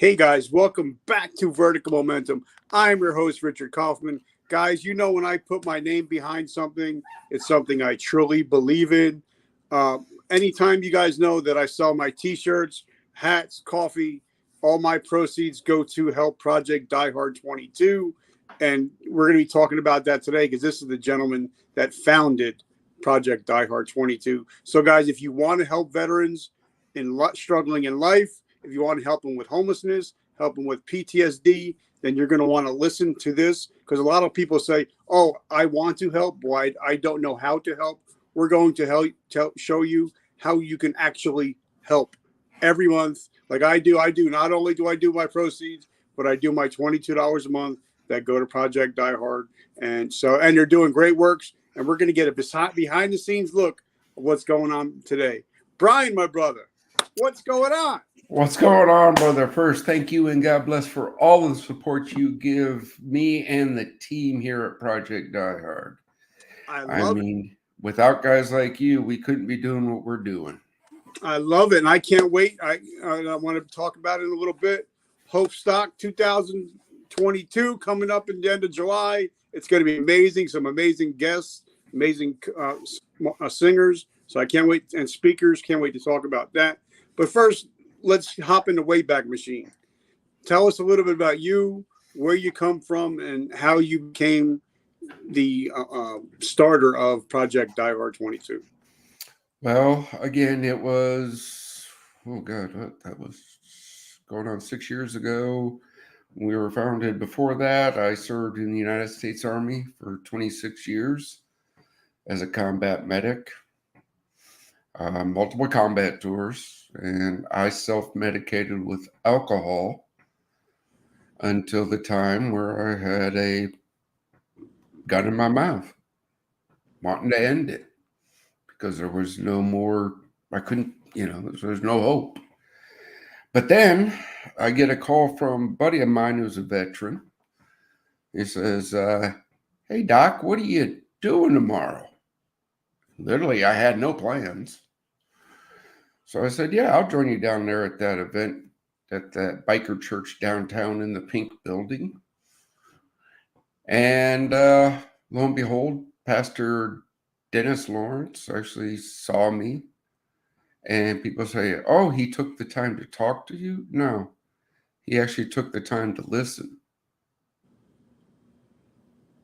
Hey guys, welcome back to Vertical Momentum. I'm your host, Richard Kaufman. Guys, you know when I put my name behind something, it's something I truly believe in. Anytime you guys know that I sell my t-shirts, hats, coffee, all my proceeds go to help Project DieHard 22. And we're going to be talking about that today because this is the gentleman that founded Project DieHard 22. So guys, if you want to help veterans struggling in life, if you want to help them with homelessness, help them with PTSD, then you're going to want to listen to this because a lot of people say, oh, I want to help. Boy, I don't know how to help. We're going to show you how you can actually help every month. Like I do. Not only do I do my proceeds, but I do my $22 a month that go to Project DieHard. And they're doing great works. And we're going to get a behind the scenes look at what's going on today. Brian, my brother, what's going on? What's going on, brother? First, thank you and God bless for all the support you give me and the team here at Project DieHard. I mean, without guys like you, we couldn't be doing what we're doing. I love it, and I can't wait. I want to talk about it in a little bit. Hope Stock 2022 coming up in the end of July. It's going to be amazing. Some amazing guests, amazing singers. So I can't wait, and speakers. Can't wait to talk about that. But first, let's hop in the Wayback Machine. Tell us a little bit about you, where you come from, and how you became the starter of Project DieHard 22. Well, again, it was, that was going on 6 years ago. We were founded. Before that, I served in the United States Army for 26 years as a combat medic. Multiple combat tours, and I self-medicated with alcohol until the time where I had a gun in my mouth, wanting to end it because there was no more, I couldn't, there was no hope. But then I get a call from a buddy of mine who's a veteran. He says, hey, Doc, what are you doing tomorrow? Literally, I had no plans. So I said, yeah, I'll join you down there at that event at that biker church downtown in the pink building. And lo and behold, Pastor Dennis Lawrence actually saw me. And people say, oh, he took the time to talk to you? No, he actually took the time to listen.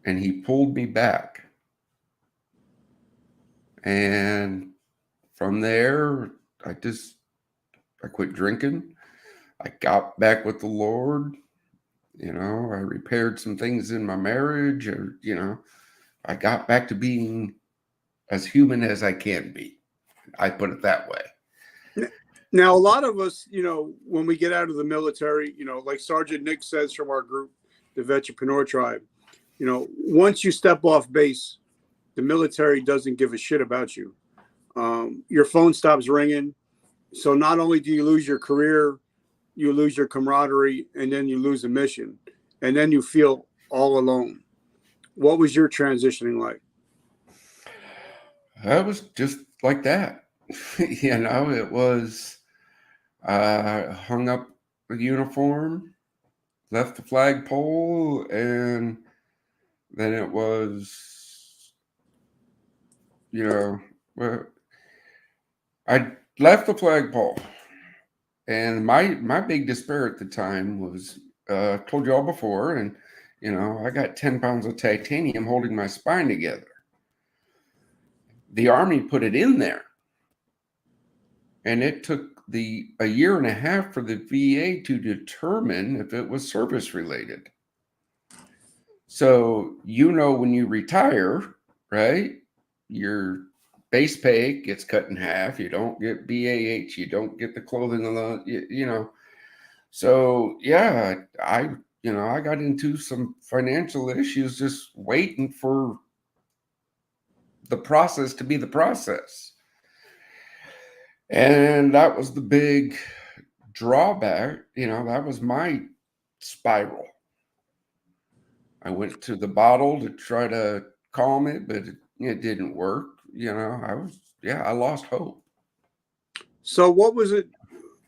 And he pulled me back. And from there, I quit drinking. I got back with the Lord. I repaired some things in my marriage. I got back to being as human as I can be. I put it that way. Now, a lot of us, when we get out of the military, like Sergeant Nick says from our group, the Vetpreneur Tribe, once you step off base, the military doesn't give a shit about you. Your phone stops ringing. So not only do you lose your career, you lose your camaraderie, and then you lose a mission. And then you feel all alone. What was your transitioning like? I was just like that. It was, hung up the uniform, left the flagpole, and then it was, I left the flagpole, and my big despair at the time was, told you all before, and I got 10 pounds of titanium holding my spine together. The Army put it in there, and it took a year and a half for the VA to determine if it was service related. So when you retire, right, your base pay gets cut in half. You don't get BAH. You don't get the clothing alone. So yeah, I got into some financial issues just waiting for the process to be the process. And that was the big drawback. That was my spiral. I went to the bottle to try to calm it, but it didn't work. I lost hope. So what was it?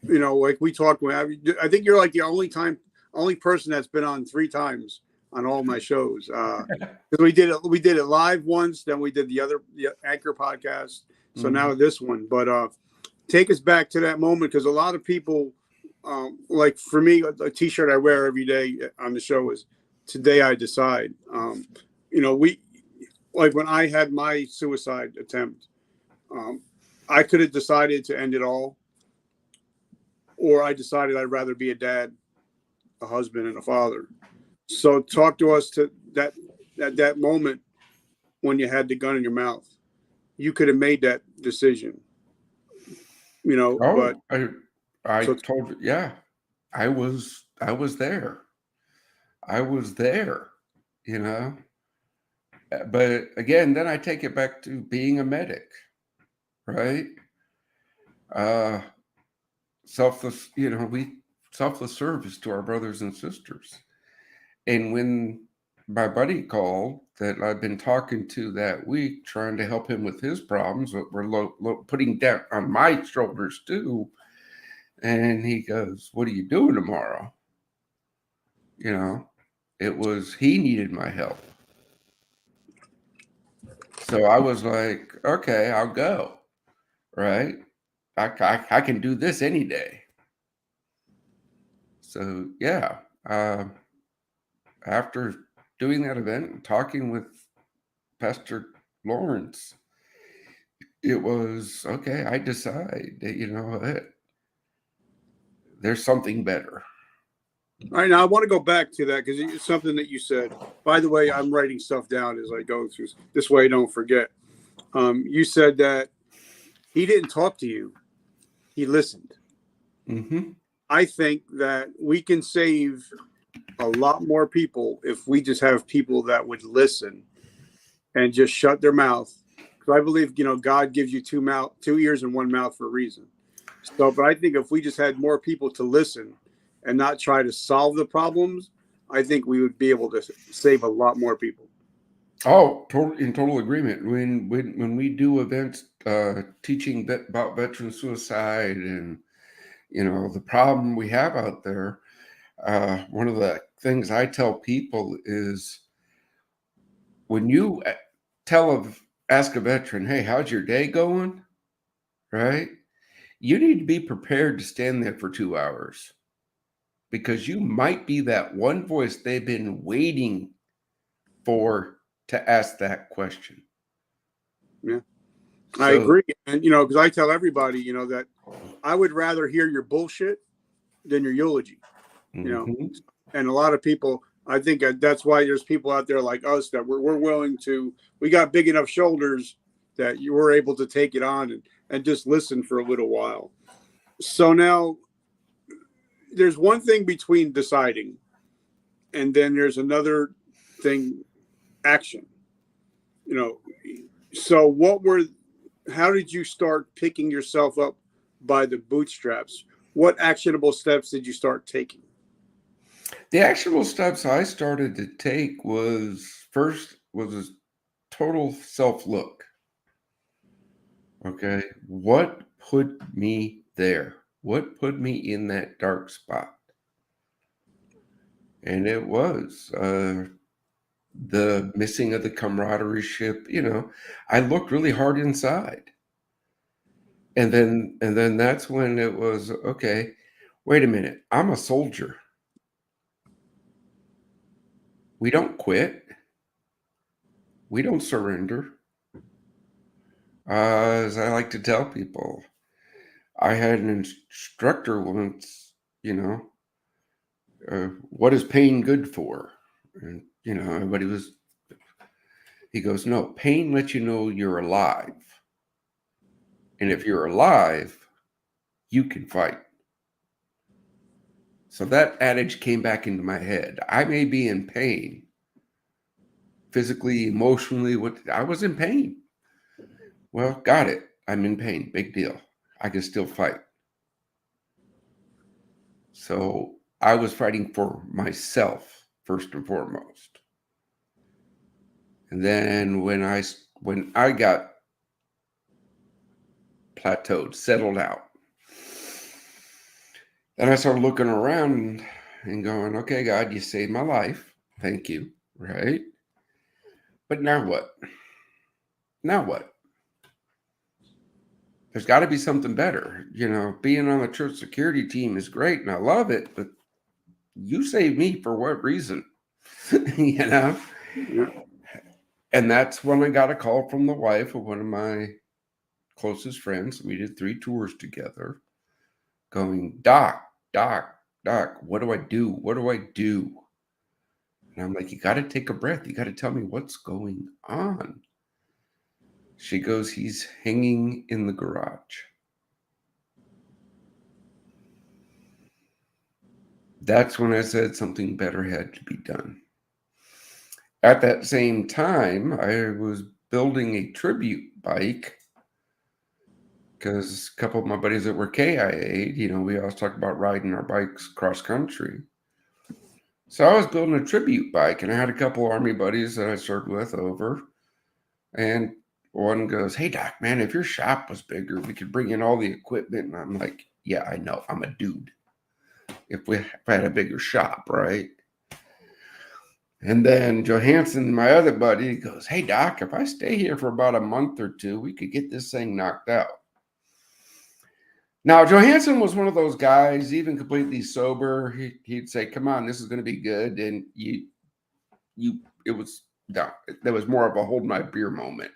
like we talked with, I think you're like the only person that's been on 3 times on all my shows. Because we did it live once, then we did the Anchor podcast. So now this one, but take us back to that moment, because a lot of people, like for me, a T-shirt I wear every day on the show is "Today I Decide." We like when I had my suicide attempt, I could have decided to end it all, or I decided I'd rather be a dad, a husband, and a father. So talk to us to that moment when you had the gun in your mouth. You could have made that decision, but I so told you, yeah, I was there. I was there, you know. But again, then I take it back to being a medic, right? Uh, selfless, we selfless service to our brothers and sisters. And when my buddy called that I've been talking to that week, trying to help him with his problems, what we're putting down on my shoulders too. And he goes, "What are you doing tomorrow?" It was, he needed my help. So I was like, okay, I'll go. Right. I can do this any day. So yeah, after doing that event and talking with Pastor Lawrence, it was okay. I decide that, there's something better. All right, now I want to go back to that because it's something that you said. By the way, I'm writing stuff down as I go through. This way I don't forget. You said that he didn't talk to you. He listened. Mm-hmm. I think that we can save a lot more people if we just have people that would listen and just shut their mouth. Because I believe, God gives you two ears and one mouth for a reason. So, but I think if we just had more people to listen and not try to solve the problems, I think we would be able to save a lot more people. Oh, in total agreement. When we do events teaching about veteran suicide and the problem we have out there, one of the things I tell people is when you ask a veteran, "Hey, how's your day going?" Right? You need to be prepared to stand there for 2 hours, because you might be that one voice they've been waiting for to ask that question. Yeah, I agree. And, because I tell everybody, that I would rather hear your bullshit than your eulogy, Mm-hmm. And a lot of people, I think that's why there's people out there like us that we're willing to, we got big enough shoulders that you were able to take it on and just listen for a little while. So now there's one thing between deciding and then there's another thing, action, so how did you start picking yourself up by the bootstraps? What actionable steps did you start taking? The actionable steps I started to take was a total self-look. Okay. What put me there? What put me in that dark spot? And it was the missing of the camaraderie ship. I looked really hard inside. And then that's when it was, okay, wait a minute. I'm a soldier. We don't quit. We don't surrender. As I like to tell people, I had an instructor once, what is pain good for? And, he goes, no, pain lets you know you're alive. And if you're alive, you can fight. So that adage came back into my head. I may be in pain, physically, emotionally, I was in pain. Well, got it. I'm in pain. Big deal. I can still fight. So I was fighting for myself first and foremost. And then when I got plateaued, settled out, Then I started looking around and going, okay, God, you saved my life. Thank you. Right. But now what? Now what? There's got to be something better. Being on the church security team is great and I love it, but you saved me for what reason? Yeah. And that's when I got a call from the wife of one of my closest friends. We did 3 tours together, going, Doc, what do I do? What do I do? And I'm like, you got to take a breath. You got to tell me what's going on. She goes, he's hanging in the garage. That's when I said something better had to be done. At that same time, I was building a tribute bike because a couple of my buddies that were KIA'd, we always talk about riding our bikes cross country. So I was building a tribute bike, and I had a couple of Army buddies that I served with over. And one goes, hey, Doc, man, if your shop was bigger, we could bring in all the equipment. And I'm like, yeah, I know. I'm a dude. If I had a bigger shop, right? And then Johansson, my other buddy, goes, hey, Doc, if I stay here for about a month or 2, we could get this thing knocked out. Now, Johansson was one of those guys, even completely sober. He'd say, come on, this is going to be good. And there was more of a hold my beer moment.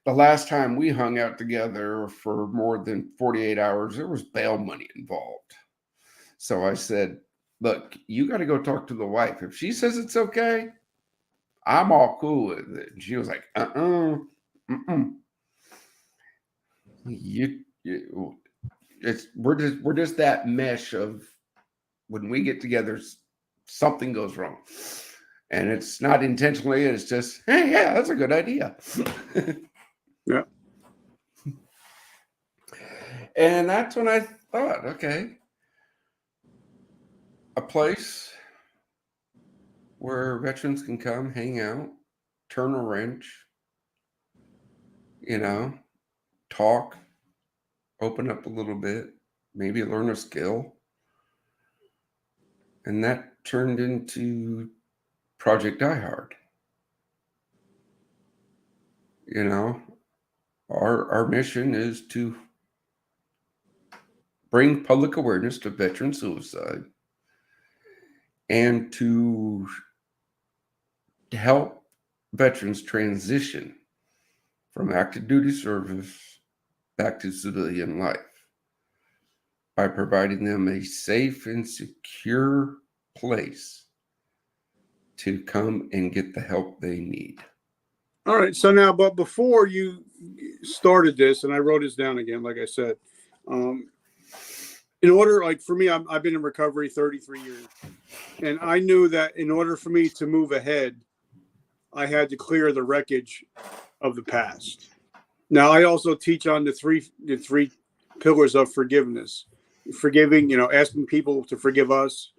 The last time we hung out together for more than 48 hours, there was bail money involved. So I said, look, you got to go talk to the wife. If she says it's okay, I'm all cool with it. And she was like, we're just that mesh of when we get together, something goes wrong. And it's not intentionally, it's just, hey, yeah, that's a good idea. Yeah. And that's when I thought, okay, a place where veterans can come, hang out, turn a wrench, talk, open up a little bit, maybe learn a skill. And that turned into Project DieHard. Our mission is to bring public awareness to veteran suicide and to help veterans transition from active duty service back to civilian life by providing them a safe and secure place to come and get the help they need. All right. So now, but before you started this, and I wrote this down again, like I said, in order, like for me, I've been in recovery 33 years, and I knew that in order for me to move ahead, I had to clear the wreckage of the past. Now, I also teach on the three pillars of forgiveness: forgiving, asking people to forgive us,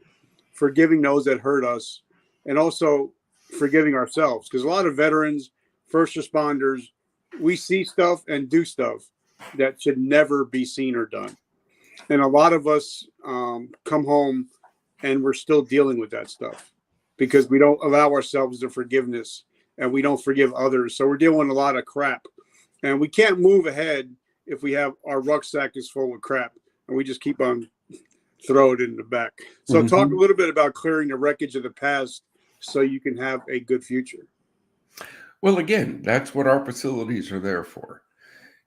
forgiving those that hurt us, and also forgiving ourselves. Because a lot of veterans, first responders, we see stuff and do stuff that should never be seen or done. And a lot of us come home and we're still dealing with that stuff because we don't allow ourselves the forgiveness and we don't forgive others. So we're dealing with a lot of crap. And we can't move ahead if we have our rucksack is full of crap and we just keep on throwing it in the back. So talk a little bit about clearing the wreckage of the past so you can have a good future. Well, again, that's what our facilities are there for,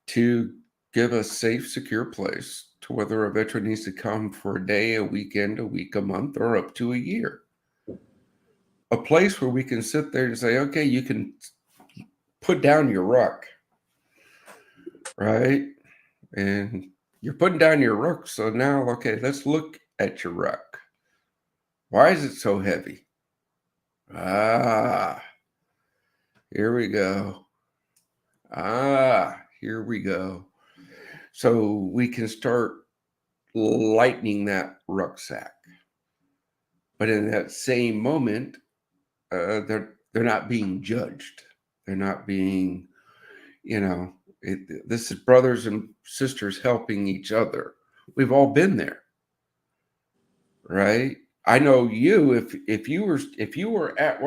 to give a safe, secure place to whether a veteran needs to come for a day, a weekend, a week, a month, or up to a year. A place where we can sit there and say, okay, you can put down your ruck, right? And you're putting down your ruck. So now, okay, let's look at your ruck. Why is it so heavy? Here we go. Here we go. So we can start lightening that rucksack. But in that same moment, they're not being judged. They're not being, this is brothers and sisters helping each other. We've all been there, right? I know you. If you were at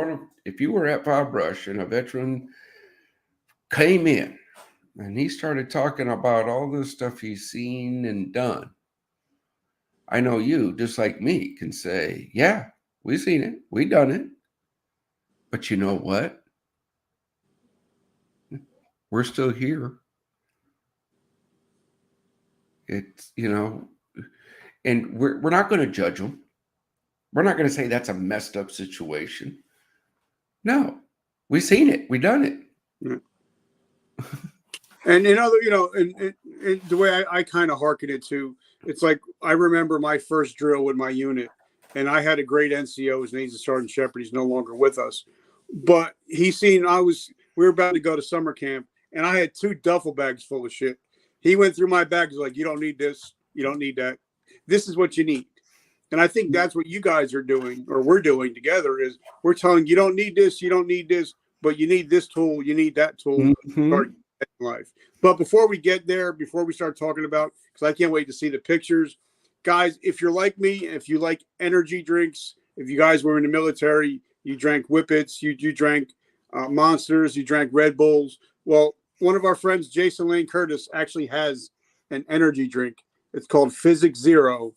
FOB RUSH and a veteran came in and he started talking about all the stuff he's seen and done, I know you, just like me, can say, yeah, we've seen it, we done it. But you know what? We're still here. It's, and we're not going to judge them. We're not going to say that's a messed up situation. No, we've seen it. We done it. Yeah. And and the way I kind of hearken it to, it's like I remember my first drill with my unit, and I had a great NCO. His name's Sergeant Shepard. He's no longer with us, but we were about to go to summer camp, and I had 2 duffel bags full of shit. He went through my bags like, you don't need this, you don't need that. This is what you need. And I think that's what you guys are doing, or we're doing together, is we're telling you don't need this, you don't need this, but you need this tool, you need that tool. Mm-hmm. Life. But before we get there, before we start talking about, because I can't wait to see the pictures, guys, if you're like me, if you like energy drinks, if you guys were in the military, you drank Whippets, you drank Monsters, you drank Red Bulls. Well, one of our friends, Jason Lane Curtis, actually has an energy drink. It's called Physics Zero.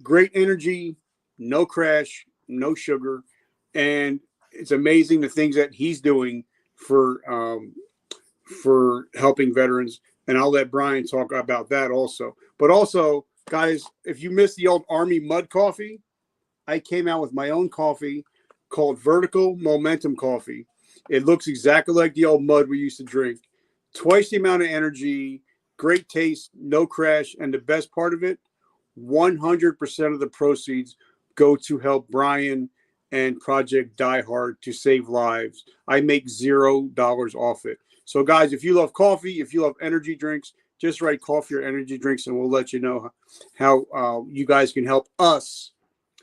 Great energy, no crash, no sugar, and it's amazing the things that he's doing for helping veterans. And I'll let Brian talk about that also. But also, guys, if you missed the old Army Mud Coffee, I came out with my own coffee called Vertical Momentum Coffee. It looks exactly like the old mud we used to drink. Twice the amount of energy, great taste, no crash. And the best part of it, 100% of the proceeds go to help Brian and Project DieHard to save lives. I make $0 off it. So, guys, if you love coffee, if you love energy drinks, just write coffee or energy drinks, and we'll let you know how you guys can help us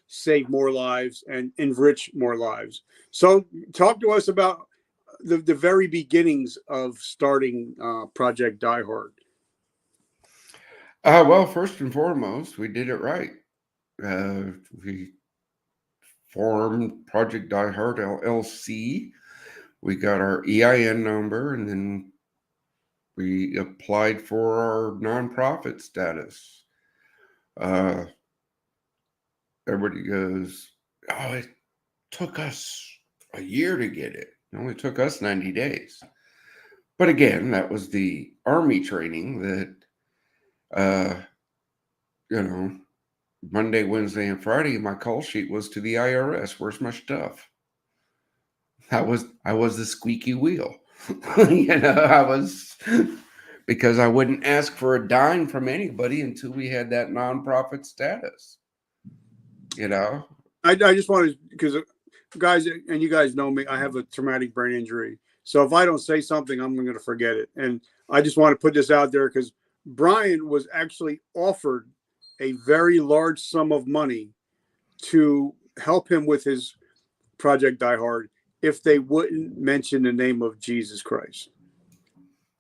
save more lives and enrich more lives. So, talk to us about the very beginnings of starting Project DieHard. Well, first and foremost, we did it right. We formed Project DieHard LLC. We got our EIN number, and then we applied for our nonprofit status. Everybody goes, oh, it took us a year to get it. It only took us 90 days. But again, that was the Army training that, Monday, Wednesday, and Friday, my call sheet was to the IRS. Where's my stuff? I was the squeaky wheel. I was, because I wouldn't ask for a dime from anybody until we had that nonprofit status. I just wanted, because guys, and you guys know me, I have a traumatic brain injury. So if I don't say something, I'm going to forget it. And I just want to put this out there because Brian was actually offered a very large sum of money to help him with his Project DieHard if they wouldn't mention the name of Jesus Christ.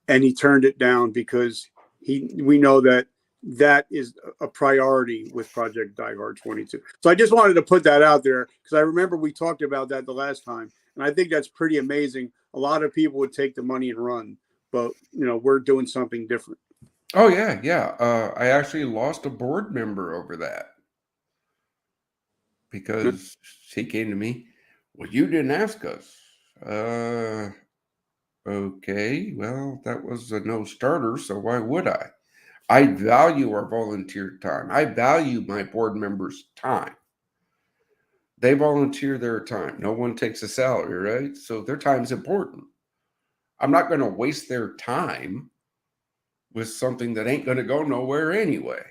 And he turned it down because we know that is a priority with Project DieHard 22. So I just wanted to put that out there because I remember we talked about that the last time. And I think that's pretty amazing. A lot of people would take the money and run, but we're doing something different. Oh, yeah. I actually lost a board member over that because he came to me, well, you didn't ask us. Okay, well, that was a no starter, so why would I? I value our volunteer time. I value my board members' time. They volunteer their time. No one takes a salary, right? So their time's important. I'm not going to waste their time with something that ain't going to go nowhere anyway.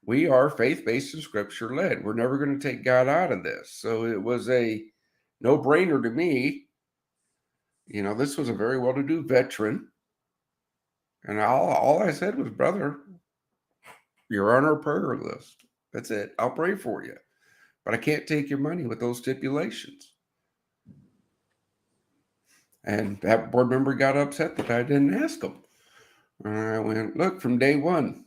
We are faith-based and scripture-led. We're never going to take God out of this. So it was a no-brainer to me. This was a very well-to-do veteran. And all I said was, brother, you're on our prayer list. That's it. I'll pray for you. But I can't take your money with those stipulations. And that board member got upset that I didn't ask him. And I went, look, from day one,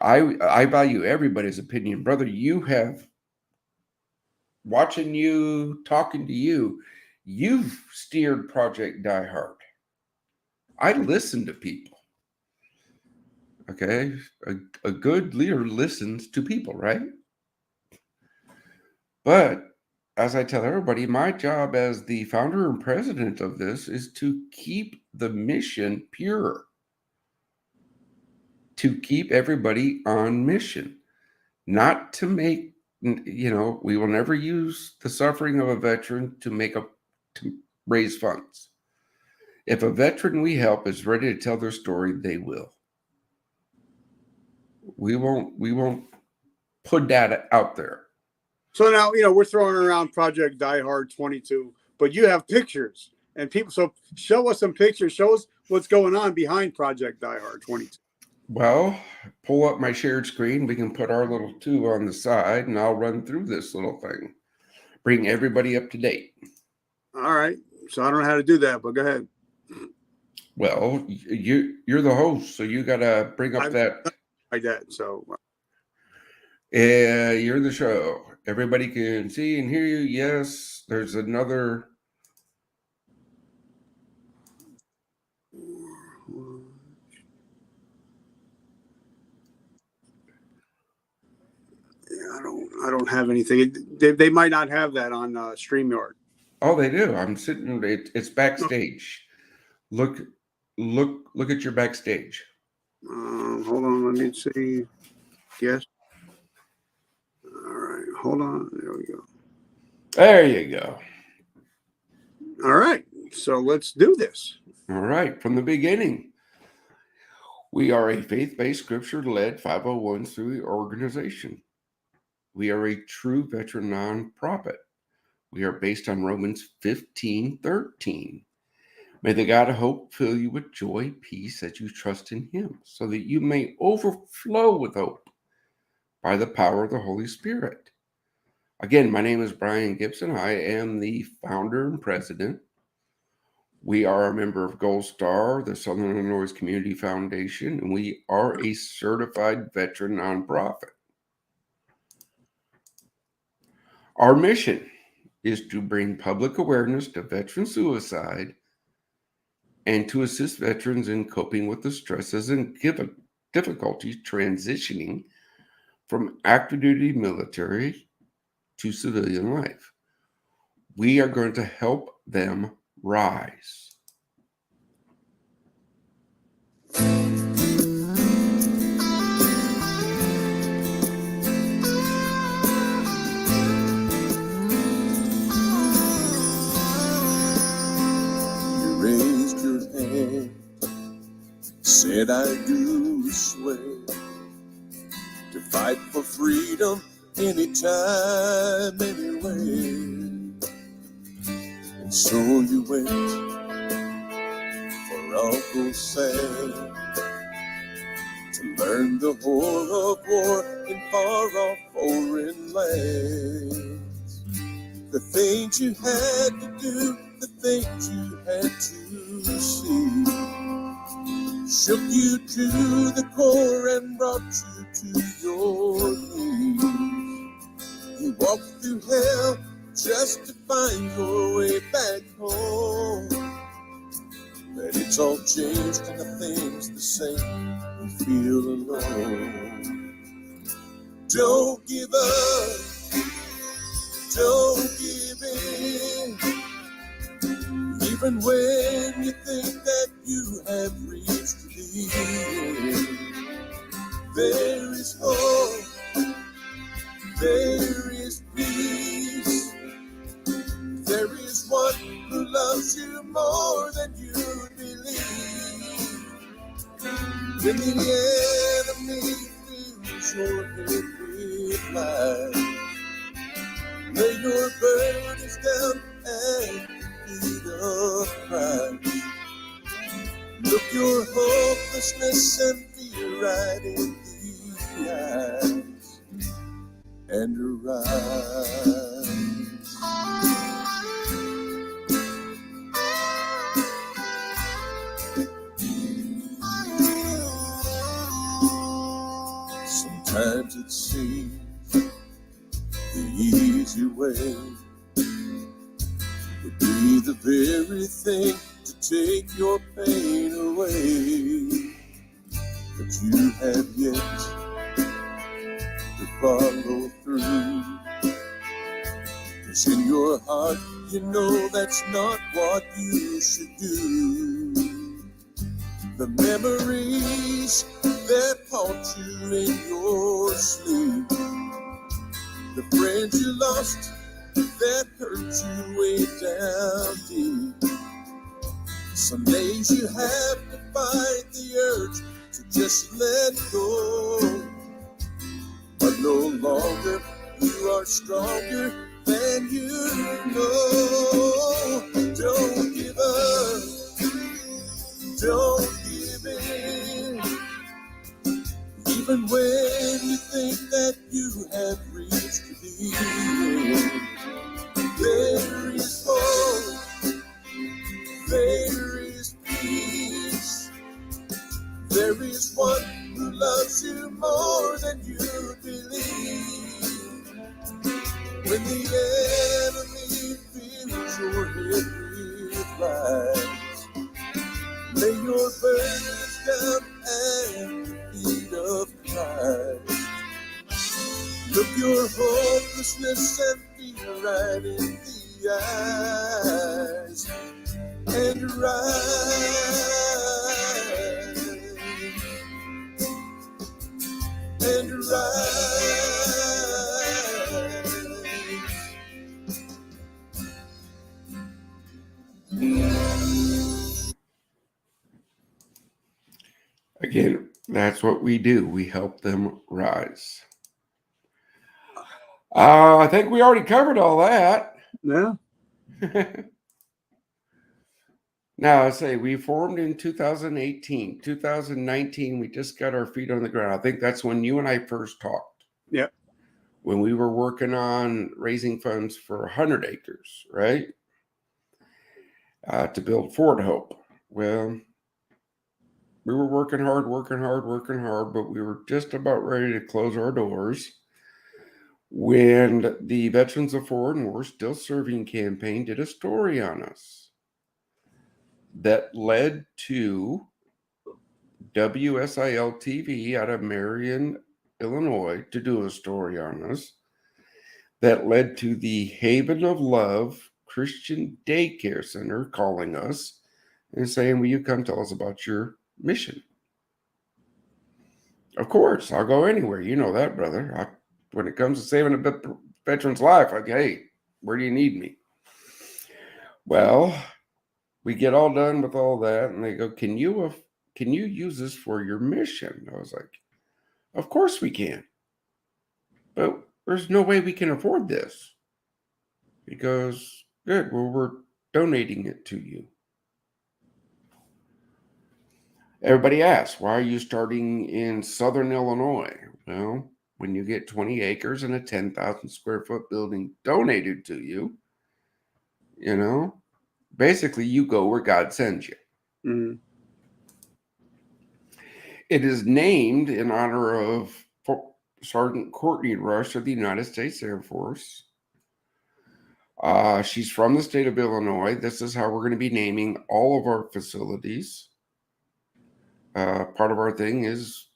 I value everybody's opinion. Brother, watching you, talking to you, you've steered Project DieHard. I listen to people. Okay? A good leader listens to people, right? But as I tell everybody, my job as the founder and president of this is to keep the mission pure, to keep everybody on mission, not to make, we will never use the suffering of a veteran to raise funds. If a veteran we help is ready to tell their story, they will. We won't put that out there. So now, we're throwing around Project DieHard 22, but you have pictures and people. So show us some pictures. Show us what's going on behind Project DieHard 22. Well, pull up my shared screen. We can put our little tube on the side, and I'll run through this little thing. Bring everybody up to date. All right. So I don't know how to do that, but go ahead. Well, you're the host, so you got to bring up that. Like that. So. You're the show. Everybody can see and hear you. Yes, there's another. I don't have anything. They might not have that on StreamYard. Oh, they do. I'm sitting. It's backstage. Look at your backstage. Hold on. Let me see. Yes. All right. Hold on. There we go. There you go. All right. So let's do this. All right. From the beginning, we are a faith-based, scripture-led 501c3 organization. We are a true veteran nonprofit. We are based on Romans 15:13. May the God of hope fill you with joy, peace, as you trust in him, so that you may overflow with hope by the power of the Holy Spirit. Again, my name is Brian Gibson. I am the founder and president. We are a member of Gold Star, the Southern Illinois Community Foundation, and we are a certified veteran nonprofit. Our mission is to bring public awareness to veteran suicide and to assist veterans in coping with the stresses and difficulties transitioning from active duty military to civilian life. We are going to help them rise. Said I do swear to fight for freedom anytime, anywhere. And so you went for Uncle Sam to learn the horror of war in far-off foreign lands. The things you had to do, the things you had to see, shook you to the core and brought you to your knees. You walked through hell just to find your way back home. But it's all changed and nothing's the same. You feel alone. Don't give up. Don't give in. Even when you think that you have reached the end, there is hope, there is peace, there is one who loves you more than you believe. When the enemy fills your head with lies, lay your burdens down and feet of Christ. Look your hopelessness and fear right in the eyes and arise. Sometimes it seems the easy way would be the very thing to take your pain away, but you have yet to follow through, 'cause in your heart you know that's not what you should do. The memories that haunt you in your sleep, the friends you lost that hurt you way down deep. Some days you have to fight the urge to just let go, but no longer you are stronger than you know. Don't give up, don't give in, even when you think that you have reached the end. There is hope, there is peace, there is one who loves you more than you believe. When the enemy feels your every rise, lay your burdens down at the feet of Christ. Look your hopelessness and fear right in the eyes, and rise, and rise. Again, that's what we do. We help them rise. I think we already covered all that. Yeah. Now, I say we formed in 2018. 2019, we just got our feet on the ground. I think that's when you and I first talked. Yeah. When we were working on raising funds for 100 acres, right? To build Fort Hope. Well, we were working hard, but we were just about ready to close our doors when the Veterans of Foreign War Still Serving campaign did a story on us that led to WSIL TV out of Marion, Illinois, to do a story on us that led to the Haven of Love Christian Daycare Center calling us and saying, will you come tell us about your mission? Of course, I'll go anywhere. You know that, brother. When it comes to saving a veteran's life, like, hey, where do you need me? Well, we get all done with all that, and they go, can you use this for your mission? I was like, of course we can. But there's no way we can afford this. Because, good, well, we're donating it to you. Everybody asks, why are you starting in Southern Illinois? Well, when you get 20 acres and a 10,000 square foot building donated to you, you know, basically you go where God sends you. Mm-hmm. It is named in honor of Sergeant Courtney Rush of the United States Air Force. She's from the state of Illinois. This is how we're going to be naming all of our facilities. Part of our thing is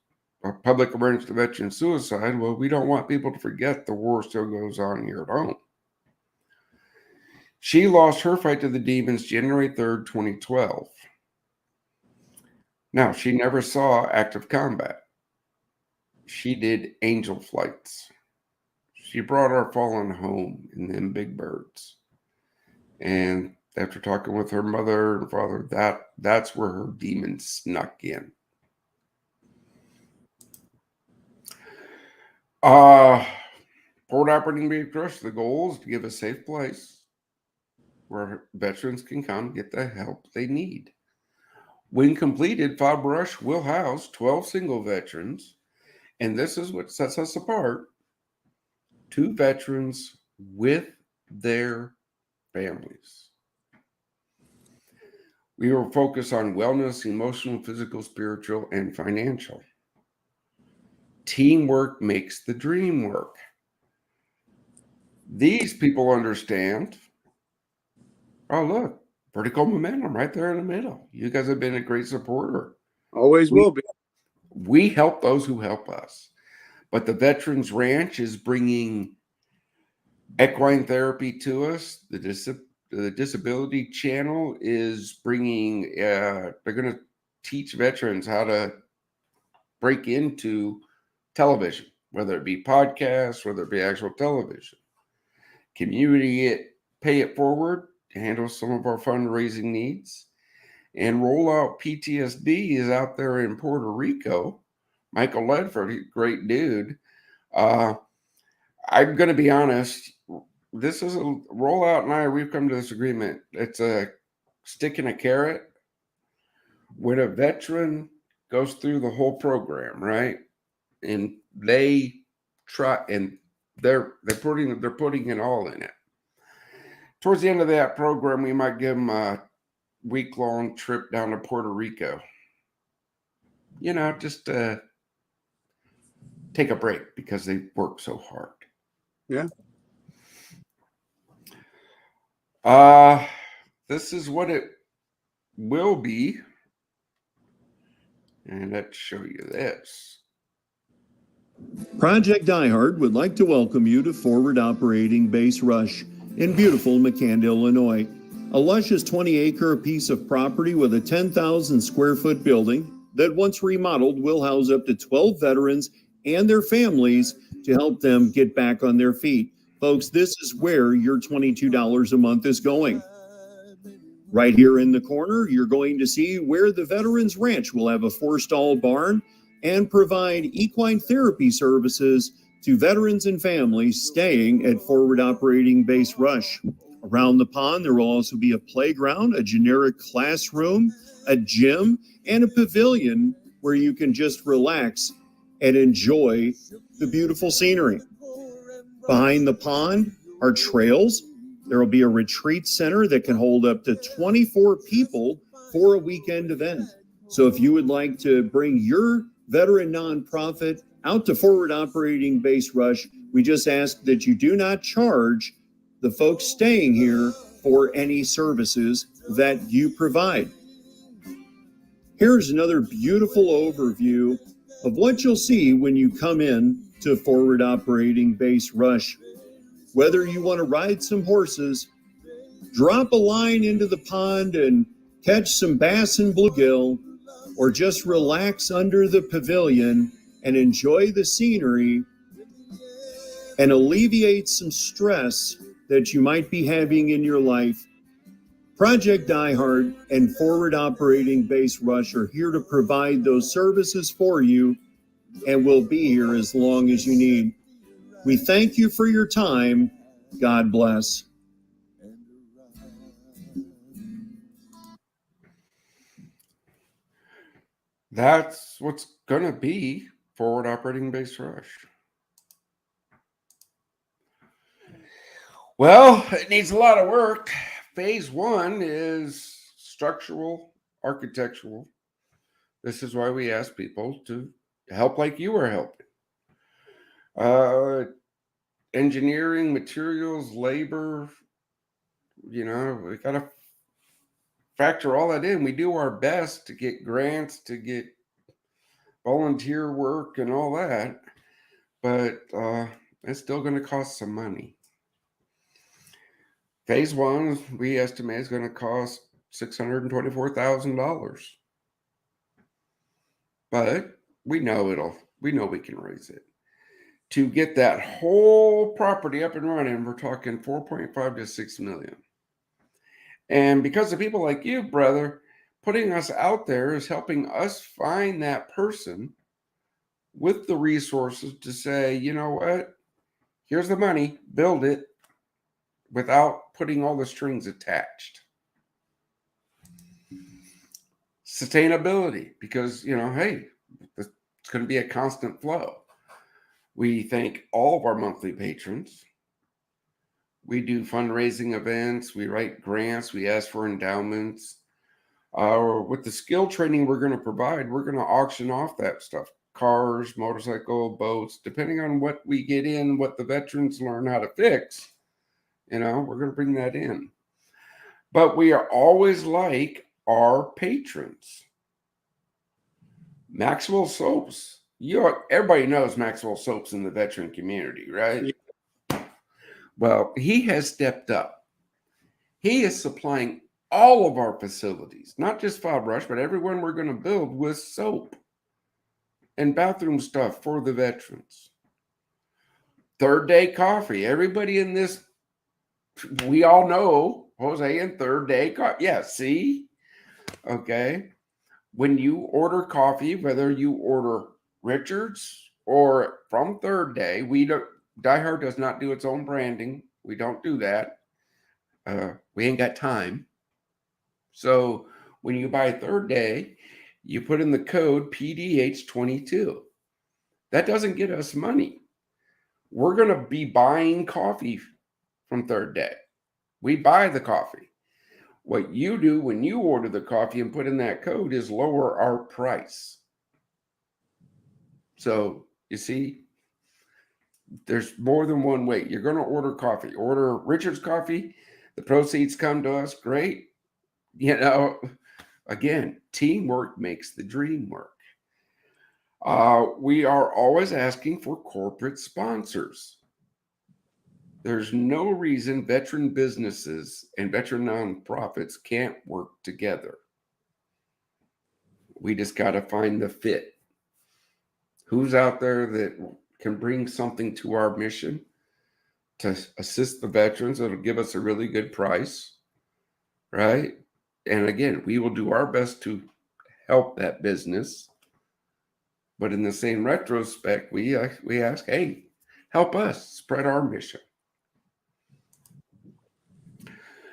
a public awareness to veteran suicide. Well, we don't want people to forget the war still goes on here at home. She lost her fight to the demons January 3rd, 2012. Now, she never saw active combat. She did angel flights. She brought our fallen home in them big birds. And after talking with her mother and father, that's where her demons snuck in. Port Operating Base Crush, the goal is to give a safe place where veterans can come get the help they need. When completed, FOB RUSH will house 12 single veterans, and this is what sets us apart, 2 veterans with their families. We will focus on wellness, emotional, physical, spiritual, and financial. Teamwork makes the dream work. These people understand. Oh, look, vertical momentum right there in the middle. You guys have been a great supporter. Always will be. We help those who help us. But the Veterans Ranch is bringing equine therapy to us. The Disability Channel is bringing, they're going to teach veterans how to break into television, whether it be podcasts, whether it be actual television. Community Pay It Forward to handle some of our fundraising needs. And Rollout PTSD is out there in Puerto Rico. Michael Ledford, great dude. I'm going to be honest. This is a Rollout and we've come to this agreement. It's a stick and a carrot. When a veteran goes through the whole program, right? And they try, and they're putting it all in it. Towards the end of that program, we might give them a week-long trip down to Puerto Rico. Just take a break because they work so hard. Yeah. This is what it will be. And let's show you this. Project DieHard would like to welcome you to Forward Operating Base Rush in beautiful McCann, Illinois. A luscious 20-acre piece of property with a 10,000 square foot building that once remodeled will house up to 12 veterans and their families to help them get back on their feet. Folks, this is where your $22 a month is going. Right here in the corner, you're going to see where the Veterans Ranch will have a 4-stall barn and provide equine therapy services to veterans and families staying at Forward Operating Base Rush. Around the pond, there will also be a playground, a generic classroom, a gym, and a pavilion where you can just relax and enjoy the beautiful scenery. Behind the pond are trails. There will be a retreat center that can hold up to 24 people for a weekend event. So if you would like to bring your veteran nonprofit out to Forward Operating Base Rush, we just ask that you do not charge the folks staying here for any services that you provide. Here's another beautiful overview of what you'll see when you come in to Forward Operating Base Rush. Whether you want to ride some horses, drop a line into the pond and catch some bass and bluegill, or just relax under the pavilion and enjoy the scenery and alleviate some stress that you might be having in your life, Project DieHard and Forward Operating Base Rush are here to provide those services for you and will be here as long as you need. We thank you for your time. God bless. That's what's going to be Forward Operating Base Rush. Well, it needs a lot of work. Phase 1 is structural, architectural. This is why we ask people to help like you are helping. Engineering, materials, labor, we got to factor all that in. We do our best to get grants, to get volunteer work and all that, but it's still going to cost some money. Phase 1, we estimate, is going to cost $624,000. But we know we can raise it. To get that whole property up and running, we're talking 4.5 to 6 million. And because of people like you, brother, putting us out there is helping us find that person with the resources to say, you know what, here's the money, build it, without putting all the strings attached. Sustainability, because, hey, it's going to be a constant flow. We thank all of our monthly patrons. We do fundraising events. We write grants. We ask for endowments. With the skill training we're going to provide, we're going to auction off that stuff cars, motorcycle, boats, depending on what we get in, what the veterans learn how to fix, we're going to bring that in. But we are always like our patrons. Maxwell Soaps. Everybody knows Maxwell Soaps in the veteran community, right? Yeah. Well, he has stepped up. He is supplying all of our facilities, not just FOB RUSH, but everyone we're going to build with soap and bathroom stuff for the veterans. Third Day Coffee. Everybody in this, we all know Jose and Third Day Coffee. Yeah, see? Okay. When you order coffee, whether you order Richards or from Third Day, DieHard does not do its own branding. We don't do that. We ain't got time. So when you buy Third Day, you put in the code PDH22. That doesn't get us money. We're going to be buying coffee from Third Day. We buy the coffee. What you do when you order the coffee and put in that code is lower our price. So you see, there's more than one way. You're going to order coffee. Order Richard's coffee. The proceeds come to us. Great. Again, teamwork makes the dream work. We are always asking for corporate sponsors. There's no reason veteran businesses and veteran nonprofits can't work together. We just got to find the fit. Who's out there that can bring something to our mission to assist the veterans? It'll give us a really good price, right? And again, we will do our best to help that business. But in the same retrospect, we ask, hey, help us spread our mission.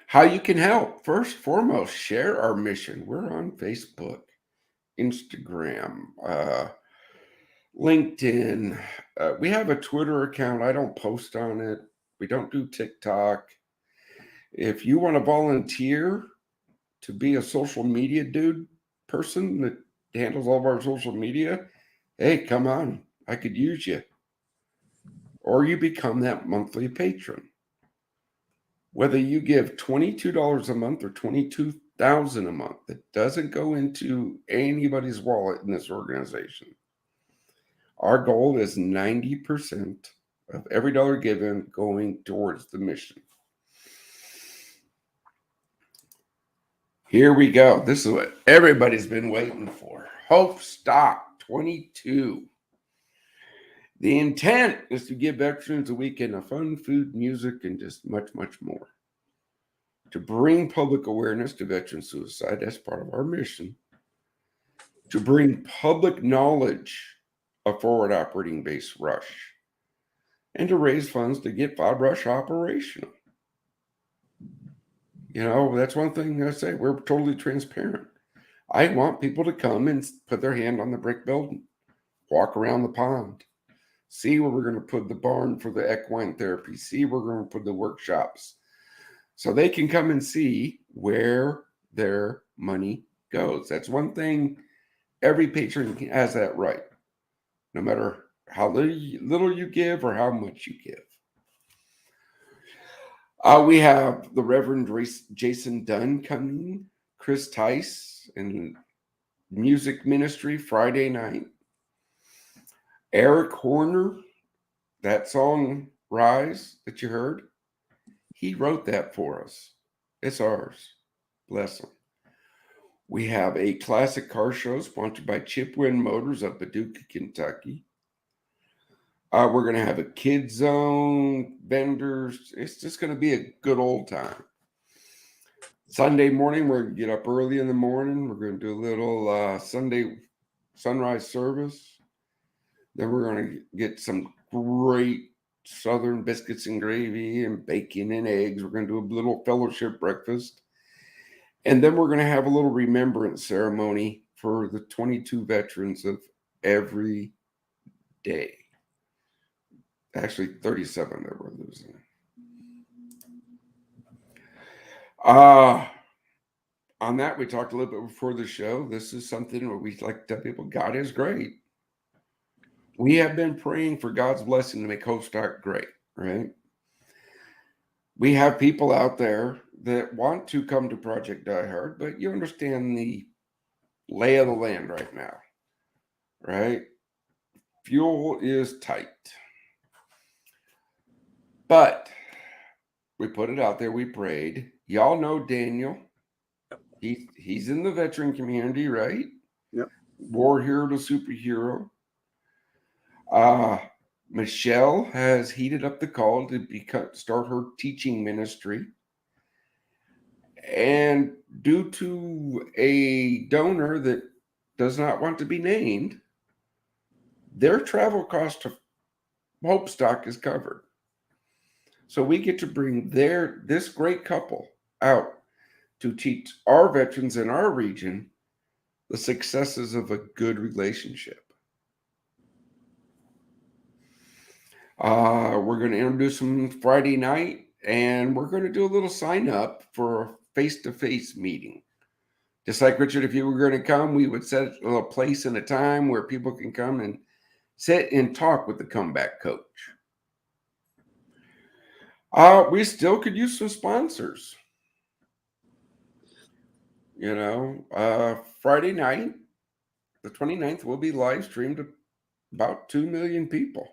How you can help? First, foremost, share our mission. We're on Facebook, Instagram, LinkedIn. We have a Twitter account. I don't post on it. We don't do TikTok. If you want to volunteer to be a social media person that handles all of our social media, hey, come on. I could use you. Or you become that monthly patron. Whether you give $22 a month or $22,000 a month, that doesn't go into anybody's wallet in this organization. Our goal is 90% of every dollar given going towards the mission. Here we go. This is what everybody's been waiting for. Hope Stock 22. The intent is to give veterans a weekend of fun, food, music, and just much, much more. To bring public awareness to veteran suicide, that's part of our mission. To bring public knowledge of forward operating base RUSH. And to raise funds to get FOB RUSH operational. That's one thing I say. We're totally transparent. I want people to come and put their hand on the brick building. Walk around the pond. See where we're going to put the barn for the equine therapy. See where we're going to put the workshops. So they can come and see where their money goes. That's one thing. Every patron has that right. No matter how little you give or how much you give. We have the Reverend Jason Dunn coming. Chris Tice and music ministry Friday night. Eric Horner, that song Rise that you heard, he wrote that for us. It's ours. Bless him. We have a classic car show sponsored by Chipwin Motors of Paducah, Kentucky. We're going to have a kids zone, vendors. It's just going to be a good old time. Sunday morning, we're going to get up early in the morning. We're going to do a little Sunday sunrise service. Then we're going to get some great Southern biscuits and gravy and bacon and eggs. We're going to do a little fellowship breakfast. And then we're going to have a little remembrance ceremony for the 22 veterans of every day. Actually, 37 that we're losing. On that, we talked a little bit before the show. This is something where we like to tell people God is great. We have been praying for God's blessing to make Hopestock great, right? We have people out there that want to come to Project DieHard, but you understand the lay of the land right now, right? Fuel is tight. But we put it out there. We prayed. Y'all know Daniel. He's in the veteran community, right? Yep. War hero to superhero. Michelle has heated up the call to start her teaching ministry. And due to a donor that does not want to be named, their travel cost to Hopestock is covered. So we get to bring this great couple out to teach our veterans in our region the successes of a good relationship. We're going to introduce them Friday night, and we're going to do a little sign up for a face-to-face meeting. Just like Richard, if you were going to come, we would set a place and a time where people can come and sit and talk with the comeback coach. We still could use some sponsors. You know, Friday night, the 29th, will be live streamed to about 2 million people.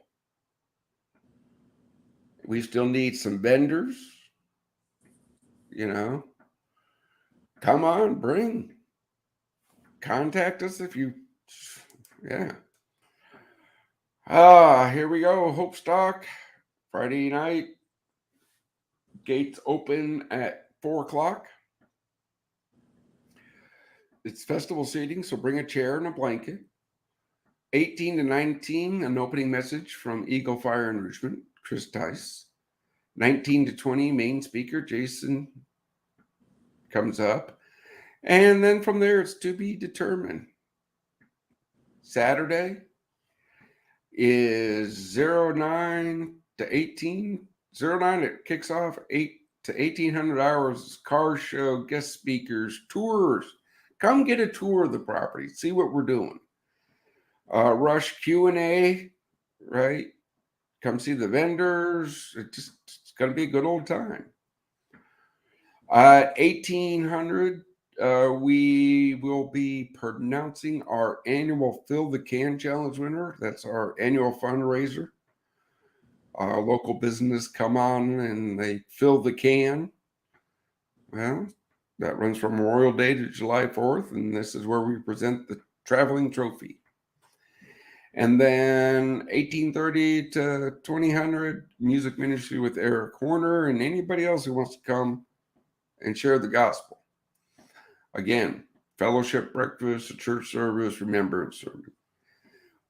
We still need some vendors. You know, come on, bring. Contact us if you, yeah. Here we go. Hopestock, Friday night. Gates open at 4:00. It's festival seating, so bring a chair and a blanket. 18 to 19, an opening message from Eagle Fire Enrichment, Chris Tice. 19 to 20, main speaker, Jason comes up. And then from there, it's to be determined. Saturday is 09 to 18. 09, it kicks off 8 to 1800 hours, car show, guest speakers, tours. Come get a tour of the property. See what we're doing. Rush Q&A, right? Come see the vendors. It's going to be a good old time. 1800, we will be pronouncing our annual Fill the Can Challenge winner. That's our annual fundraiser. Local business come on and they fill the can. Well, that runs from Memorial Day to July 4th, and this is where we present the traveling trophy. And then 1830 to 2000, music ministry with Eric Horner and anybody else who wants to come and share the gospel. Again, fellowship breakfast, a church service, remembrance service.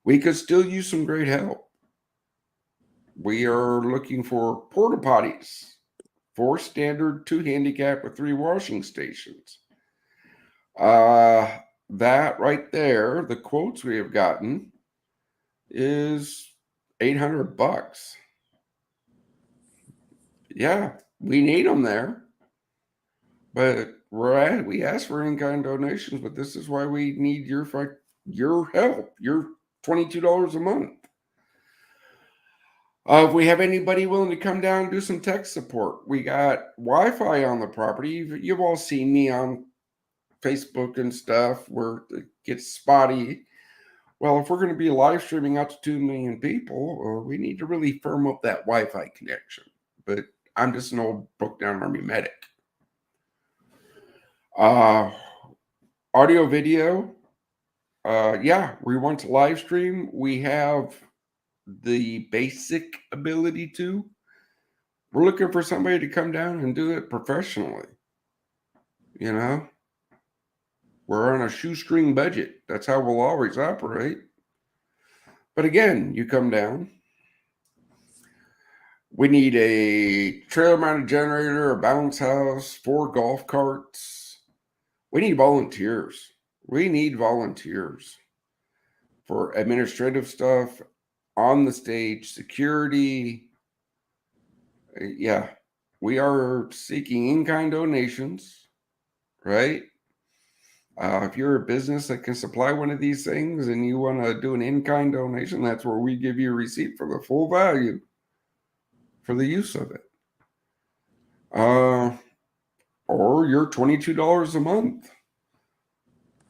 We could still use some great help. We are looking for porta potties, 4 standard, 2 handicap with 3 washing stations. That right there, the quotes we have gotten is $800. Yeah, we need them there. But we ask for in-kind donations, but this is why we need your help, your $22 a month. If we have anybody willing to come down and do some tech support, we got Wi-Fi on the property. You've all seen me on Facebook and stuff where it gets spotty. Well, if we're going to be live streaming out to 2 million people, we need to really firm up that Wi-Fi connection. But I'm just an old broke down Army medic. Audio, video. Yeah, we want to live stream. We have the basic ability to. We're looking for somebody to come down and do it professionally. You know, we're on a shoestring budget. That's how we'll always operate. But again, you come down. We need a trailer mounted generator, a bounce house, 4 golf carts. We need volunteers. We need volunteers for administrative stuff, on the stage, security. Yeah, we are seeking in-kind donations, right? If you're a business that can supply one of these things and you want to do an in-kind donation, that's where we give you a receipt for the full value for the use of it. Or you're $22 a month.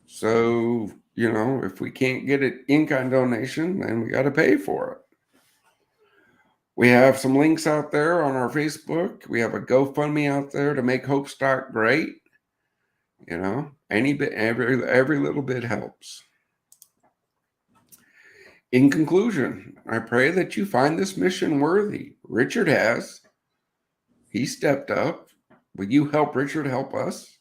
So, if we can't get an in-kind donation, then we got to pay for it. We have some links out there on our Facebook. We have a GoFundMe out there to make Hope Stock great. Any bit, every little bit helps. In conclusion, I pray that you find this mission worthy. Richard has. He stepped up. Will you help Richard help us?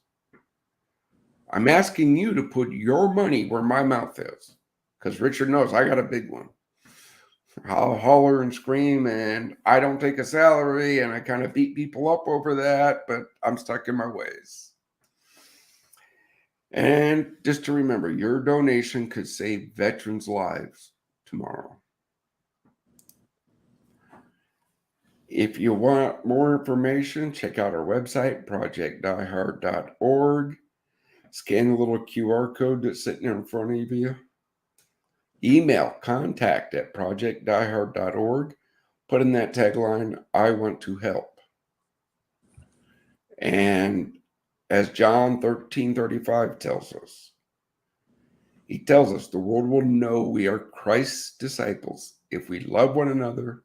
I'm asking you to put your money where my mouth is, because Richard knows I got a big one. I'll holler and scream, and I don't take a salary, and I kind of beat people up over that, but I'm stuck in my ways. And just to remember, your donation could save veterans' lives tomorrow. If you want more information, check out our website, projectdiehard.org. Scan the little QR code that's sitting in front of you. Email contact@projectdiehard.org. Put in that tagline, I want to help. And as John 13:35 tells us, he tells us the world will know we are Christ's disciples if we love one another.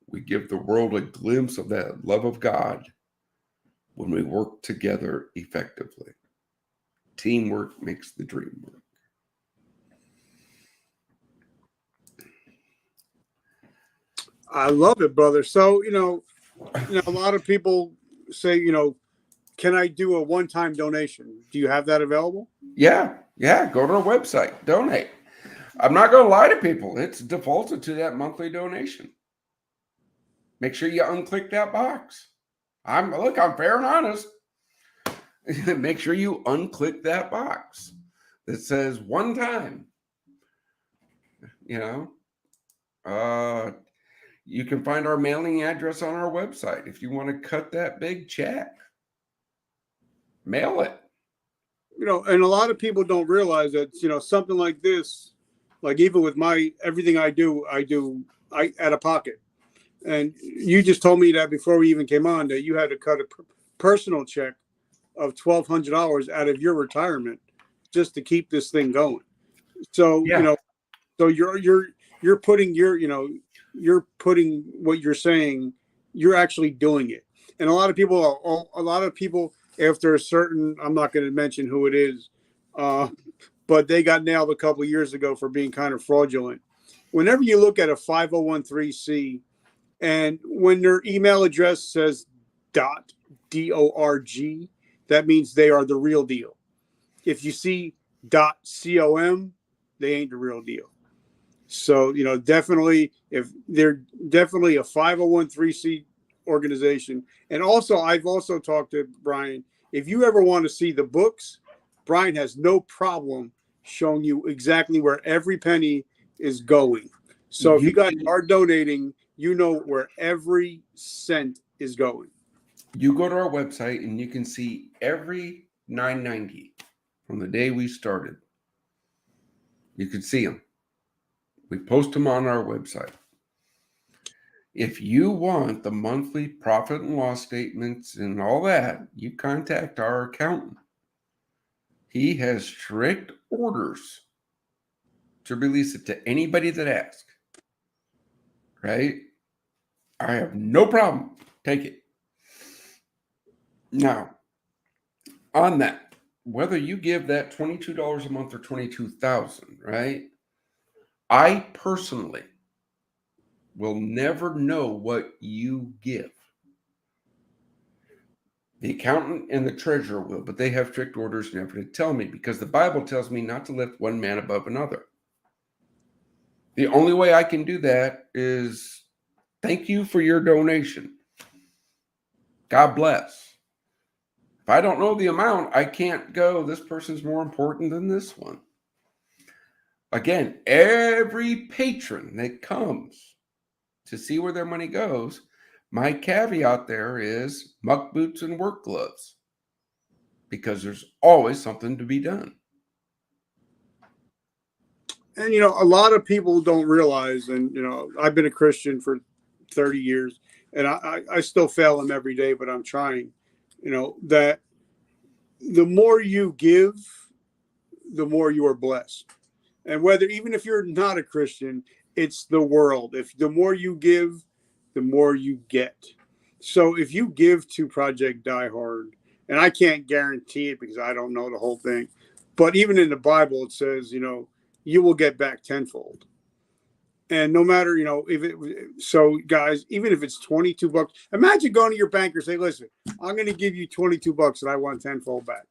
We give the world a glimpse of that love of God when we work together effectively. Teamwork makes the dream work. I love it, brother. So, a lot of people say, can I do a one-time donation? Do you have that available? Yeah. Go to our website, donate. I'm not going to lie to people. It's defaulted to that monthly donation. Make sure you unclick that box. I'm fair and honest. Make sure you unclick that box that says one time. You can find our mailing address on our website. If you want to cut that big check, mail it. And a lot of people don't realize that, something like this, like even with everything I do out of pocket. And you just told me that before we even came on, that you had to cut a personal check of $1,200 out of your retirement just to keep this thing going. So, so you're putting you're putting what you're saying, you're actually doing it. And a lot of people after a certain, I'm not going to mention who it is, but they got nailed a couple of years ago for being kind of fraudulent. Whenever you look at a 501(c), and when their email address says .org, that means they are the real deal. If you see .com, they ain't the real deal. So, definitely, if they're definitely a 501(c) organization. And also, I've also talked to Brian. If you ever want to see the books, Brian has no problem showing you exactly where every penny is going. So if you guys are donating, you know where every cent is going. You go to our website and you can see every $9.90 from the day we started. You can see them. We post them on our website. If you want the monthly profit and loss statements and all that, you contact our accountant. He has strict orders to release it to anybody that asks. Right? I have no problem. Take it. Now, on that, whether you give that $22 a month or $22,000, right? I personally will never know what you give. The accountant and the treasurer will, but they have strict orders never to tell me, because the Bible tells me not to lift one man above another. The only way I can do that is thank you for your donation. God bless. If I don't know the amount, I can't go, this person's more important than this one. Again, every patron that comes to see where their money goes, my caveat there is muck boots and work gloves. because there's always something to be done. And, a lot of people don't realize, and, I've been a Christian for 30 years, and I still fail them every day, but I'm trying, that the more you give, the more you are blessed. And even if you're not a Christian, it's the world. If the more you give, the more you get. So if you give to Project DieHard, and I can't guarantee it because I don't know the whole thing, but even in the Bible, it says, you will get back tenfold. And no matter, so guys, even if it's $22, imagine going to your banker and say, listen, I'm going to give you $22 and I want tenfold back.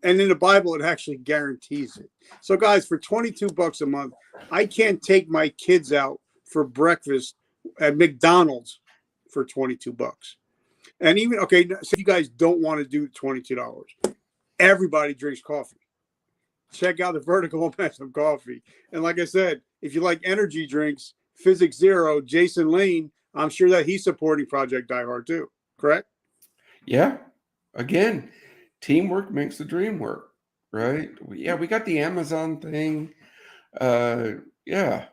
And in the Bible, it actually guarantees it. So guys, for $22 a month, I can't take my kids out for breakfast at McDonald's for $22. And even, okay, so if you guys don't want to do $22, everybody drinks coffee. Check out the Vertical Momentum coffee. And like I said, if you like energy drinks, Physics Zero, Jason Lane, I'm sure that he's supporting Project DieHard too, correct? Yeah. Again, teamwork makes the dream work, right? Yeah, we got the Amazon thing. Yeah.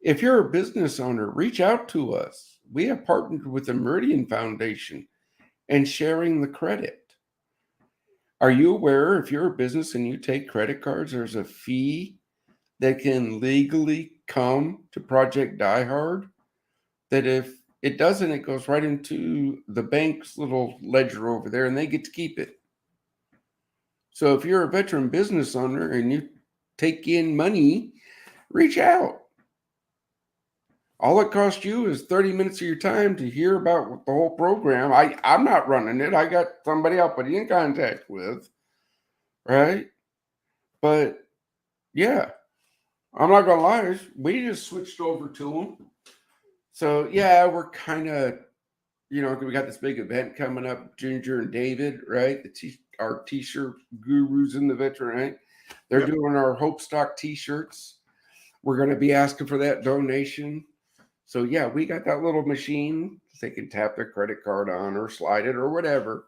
If you're a business owner, reach out to us. We have partnered with the Meridian Foundation and sharing the credit. Are you aware if you're a business and you take credit cards, there's a fee that can legally come to Project DieHard? That if it doesn't, it goes right into the bank's little ledger over there and they get to keep it. So if you're a veteran business owner and you take in money, reach out. All it costs you is 30 minutes of your time to hear about the whole program. I'm not running it. I got somebody I'll put you in contact with, right? But yeah, I'm not going to lie. We just switched over to them. So yeah, we're kind of, we got this big event coming up, Ginger and David, right? Our t-shirt gurus in the veteran, right? They're doing our Hope Stock t-shirts. We're going to be asking for that donation. So yeah, we got that little machine they can tap their credit card on or slide it or whatever.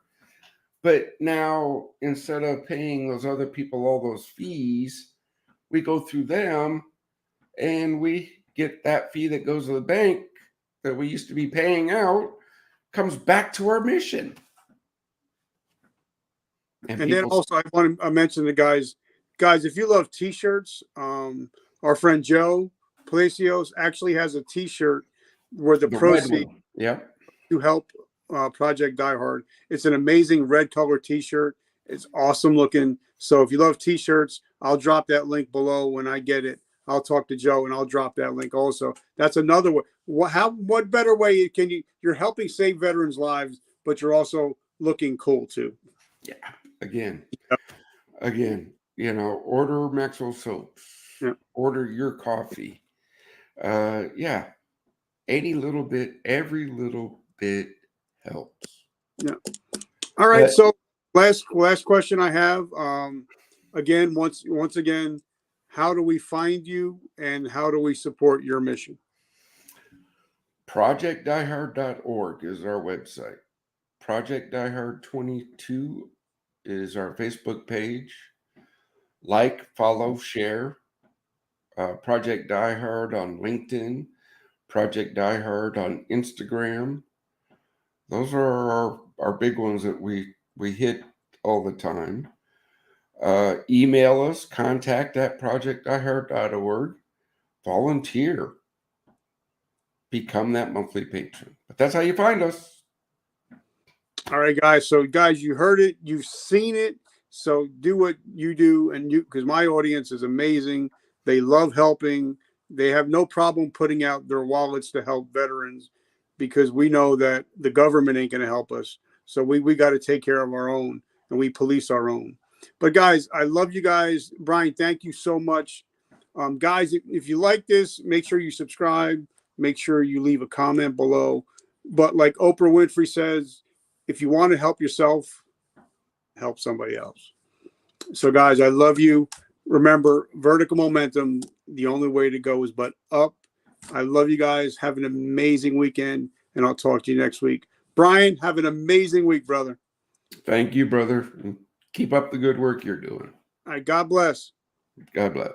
But now instead of paying those other people all those fees, we go through them and we get that fee that goes to the bank that we used to be paying out comes back to our mission. And then also I want to mention the guys, if you love t-shirts, our friend Joe Palacios actually has a t-shirt where the proceeds to help Project DieHard. It's an amazing red color t-shirt. It's awesome looking. So if you love t-shirts, I'll drop that link below when I get it. I'll talk to Joe and I'll drop that link also. That's another way. What better way can you're helping save veterans' lives, but you're also looking cool too. Yeah. Again, order Maxwell soaps, order your coffee. Every little bit helps. Yeah. All right. So last question I have, again, once again, how do we find you and how do we support your mission? ProjectDiehard.org is our website. Project DieHard 22 is our Facebook page. Like, follow, share. Project DieHard on LinkedIn. Project DieHard on Instagram. Those are our big ones that we hit all the time. Email us, contact@projectdiehard.org. Volunteer. Become that monthly patron. But that's how you find us. All right, guys. So, guys, you heard it. You've seen it. So do what you do, because my audience is amazing. They love helping. They have no problem putting out their wallets to help veterans because we know that the government ain't going to help us. So we got to take care of our own and we police our own. But guys, I love you guys. Brian, thank you so much. Guys, if you like this, make sure you subscribe. Make sure you leave a comment below. But like Oprah Winfrey says, if you want to help yourself, help somebody else. So guys, I love you. Remember, vertical momentum, the only way to go is but up. I love you guys. Have an amazing weekend, and I'll talk to you next week. Brian, have an amazing week, brother. Thank you, brother. Keep up the good work you're doing. All right, God bless. God bless.